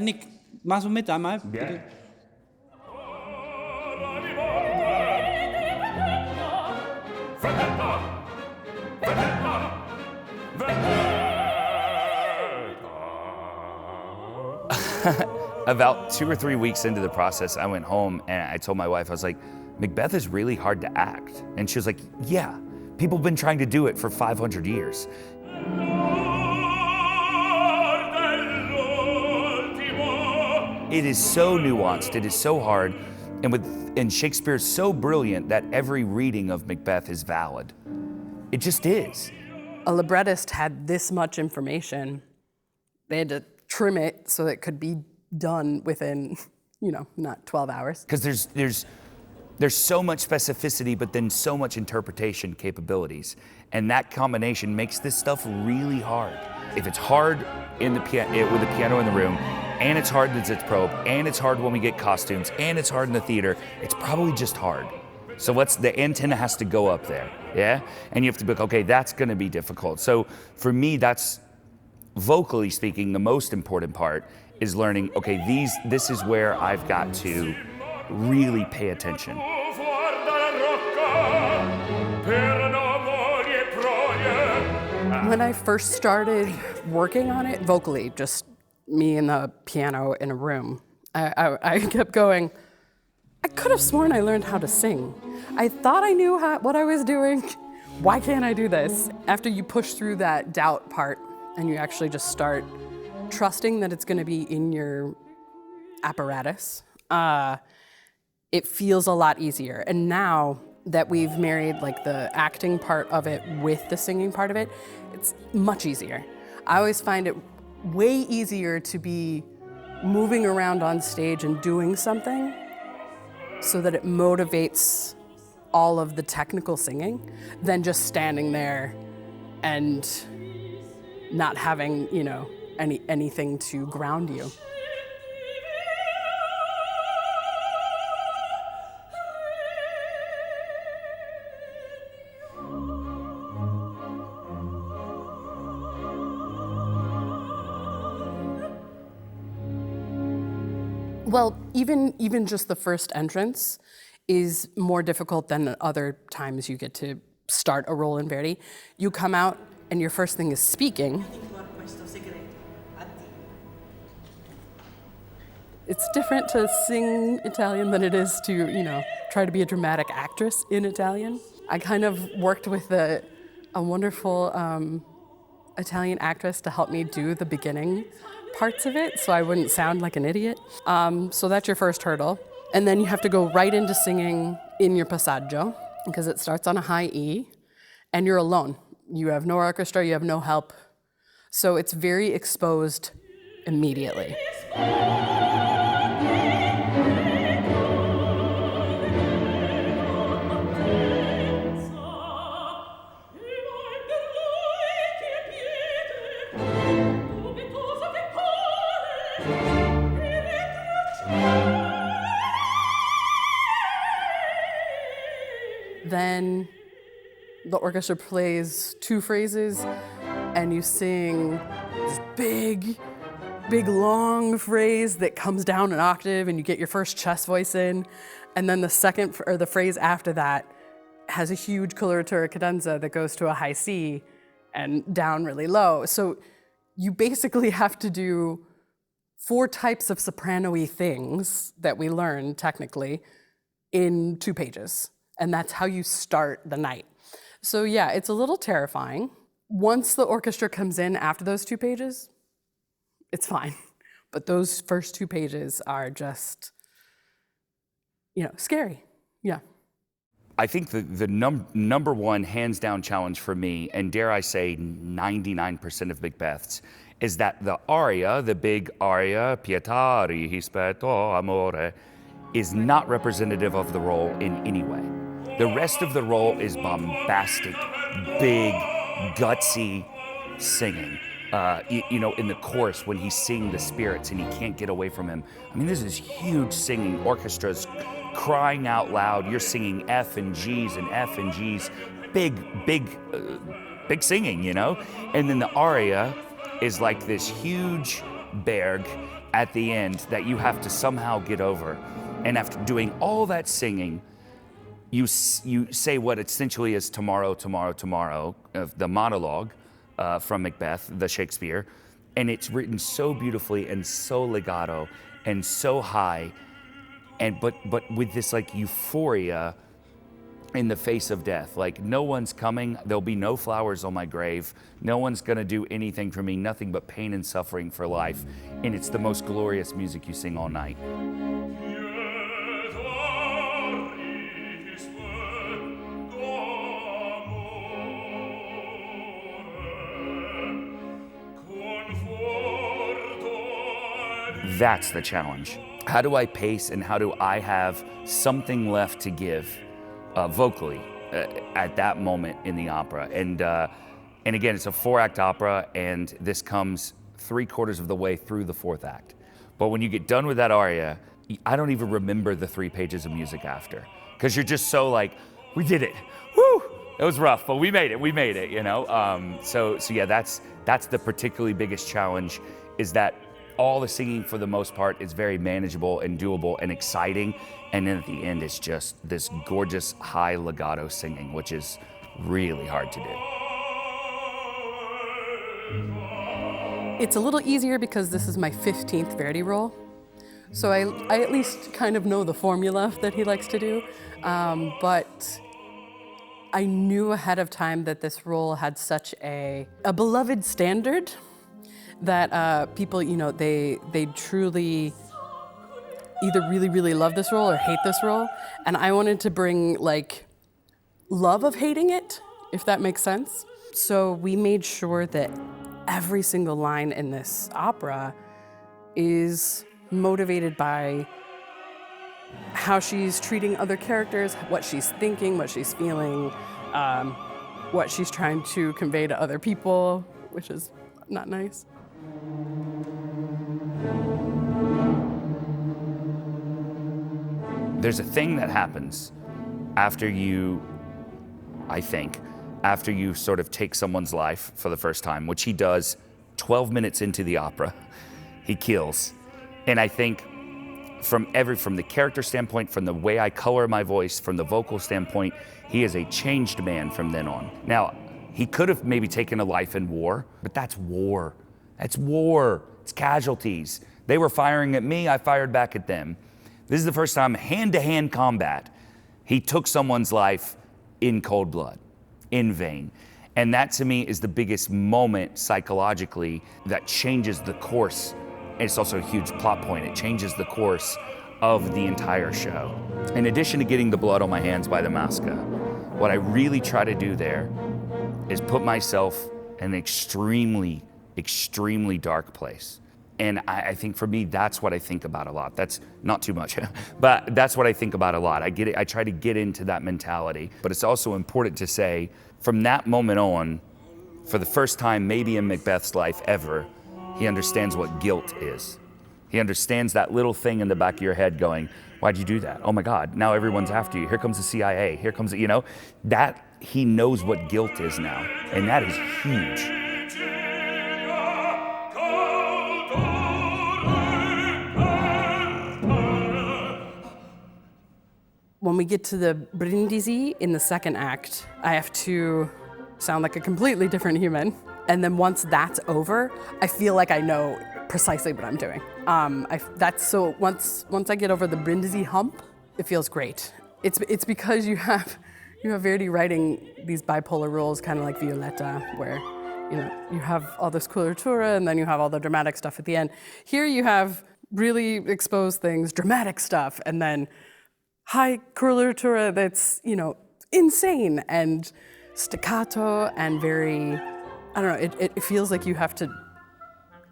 Nick, machst du mit einmal? Bitte? About 2 or 3 weeks into the process, I went home and I told my wife, I was like, Macbeth is really hard to act. And she was like, yeah, people have been trying to do it for 500 years. It is so nuanced, it is so hard, and Shakespeare is so brilliant that every reading of Macbeth is valid. It just is. A librettist had this much information. They had to trim it so it could be done within, not 12 hours. Because there's so much specificity, but then so much interpretation capabilities. And that combination makes this stuff really hard. If it's hard with the piano in the room, and it's hard in the Sitzprobe, and it's hard when we get costumes, and it's hard in the theater, it's probably just hard. So the antenna has to go up there, yeah? And you have to be like, okay, that's gonna be difficult. So for me, that's, vocally speaking, the most important part is learning, okay, this is where I've got to really pay attention. When I first started working on it, vocally, just me and the piano in a room, I kept going, I could have sworn I learned how to sing. I thought I knew what I was doing. Why can't I do this? After you push through that doubt part and you actually just start trusting that it's gonna be in your apparatus, it feels a lot easier. And now that we've married like the acting part of it with the singing part of it, it's much easier. I always find it way easier to be moving around on stage and doing something so that it motivates all of the technical singing than just standing there and not having, anything to ground you. Well, even just the first entrance is more difficult than other times you get to start a role in Verdi. You come out and your first thing is speaking. It's different to sing Italian than it is to, try to be a dramatic actress in Italian. I kind of worked with a wonderful Italian actress to help me do the beginning parts of it so I wouldn't sound like an idiot. So that's your first hurdle. And then you have to go right into singing in your passaggio because it starts on a high E and you're alone. You have no orchestra, you have no help. So it's very exposed immediately. Then the orchestra plays 2 phrases and you sing this big, long phrase that comes down an octave and you get your first chest voice in. And then the phrase after that has a huge coloratura cadenza that goes to a high C and down really low. So you basically have to do 4 types of soprano-y things that we learn technically in 2 pages. And that's how you start the night. So yeah, it's a little terrifying. Once the orchestra comes in after those 2 pages, it's fine. But those first 2 pages are just, scary. Yeah. I think the number one hands down challenge for me, and dare I say 99% of Macbeths, is that the aria, the big aria, pietà, rispetto, amore, is not representative of the role in any way. The rest of the role is bombastic, big, gutsy singing. In the chorus when he's seeing the spirits and he can't get away from him. I mean, this is huge singing. Orchestras crying out loud. You're singing F and G's and F and G's. Big singing, And then the aria is like this huge berg, at the end that you have to somehow get over. And after doing all that singing, you say what essentially is tomorrow, tomorrow, tomorrow, the monologue from Macbeth, the Shakespeare. And it's written so beautifully and so legato and so high, and but with this like euphoria in the face of death. Like, no one's coming, there'll be no flowers on my grave, no one's gonna do anything for me, nothing but pain and suffering for life. And it's the most glorious music you sing all night. That's the challenge. How do I pace and how do I have something left to give vocally at that moment in the opera? And again, it's a 4-act opera, and this comes 3/4 of the way through the 4th act. But when you get done with that aria, I don't even remember the 3 pages of music after, because you're just so like, we did it, woo! It was rough, but we made it, you know? So yeah, that's the particularly biggest challenge, is that all the singing for the most part is very manageable and doable and exciting. And then at the end, it's just this gorgeous high legato singing, which is really hard to do. It's a little easier because this is my 15th Verdi role. So I at least kind of know the formula that he likes to do. But I knew ahead of time that this role had such a beloved standard that people, you know, they truly either really, really love this role or hate this role. And I wanted to bring like love of hating it, if that makes sense. So we made sure that every single line in this opera is motivated by how she's treating other characters, what she's thinking, what she's feeling, what she's trying to convey to other people, which is not nice. There's a thing that happens after you, I think, after you sort of take someone's life for the first time, which he does 12 minutes into the opera. He kills. And I think from the character standpoint, from the way I color my voice, from the vocal standpoint, he is a changed man from then on. Now, he could have maybe taken a life in war, but that's war. That's war. It's casualties. They were firing at me, I fired back at them. This is the first time, hand-to-hand combat, he took someone's life in cold blood, in vain. And that to me is the biggest moment psychologically that changes the course. And it's also a huge plot point. It changes the course of the entire show. In addition to getting the blood on my hands by the Masca, what I really try to do there is put myself in an extremely, extremely dark place. And I think for me, that's what I think about a lot. That's not too much, but that's what I think about a lot. I try to get into that mentality. But it's also important to say, from that moment on, for the first time maybe in Macbeth's life ever, he understands what guilt is. He understands that little thing in the back of your head going, why'd you do that? Oh my God, now everyone's after you. Here comes the CIA, here comes, you know, that he knows what guilt is now. And that is huge. When we get to the Brindisi in the second act, I have to sound like a completely different human. And then once that's over, I feel like I know precisely what I'm doing. Once I get over the Brindisi hump, it feels great. It's because you have Verdi writing these bipolar roles, kind of like Violetta, where you have all this coloratura and then you have all the dramatic stuff at the end. Here you have really exposed things, dramatic stuff, and then high coloratura that's, insane and staccato and very, I don't know, it feels like you have to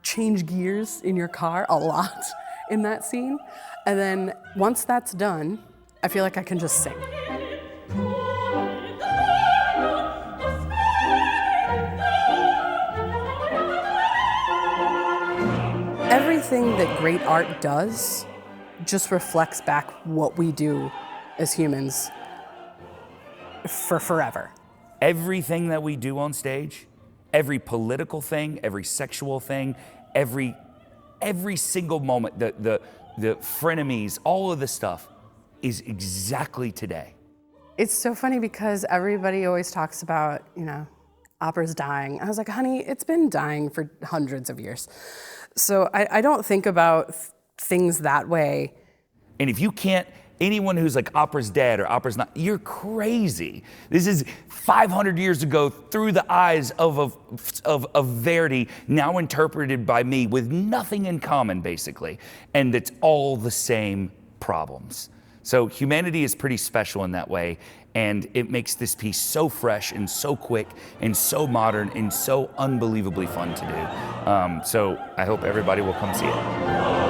change gears in your car a lot in that scene. And then once that's done, I feel like I can just sing. Everything that great art does just reflects back what we do as humans for forever. Everything that we do on stage, every political thing, every sexual thing, every every single moment, the frenemies, all of the stuff is exactly today. It's so funny because everybody always talks about, opera's dying. I was like, honey, it's been dying for hundreds of years. So I don't think about things that way. And if you can't, anyone who's like opera's dead or opera's not, you're crazy. This is 500 years ago through the eyes of Verdi, now interpreted by me with nothing in common, basically. And it's all the same problems. So humanity is pretty special in that way, and it makes this piece so fresh and so quick and so modern and so unbelievably fun to do. So I hope everybody will come see it.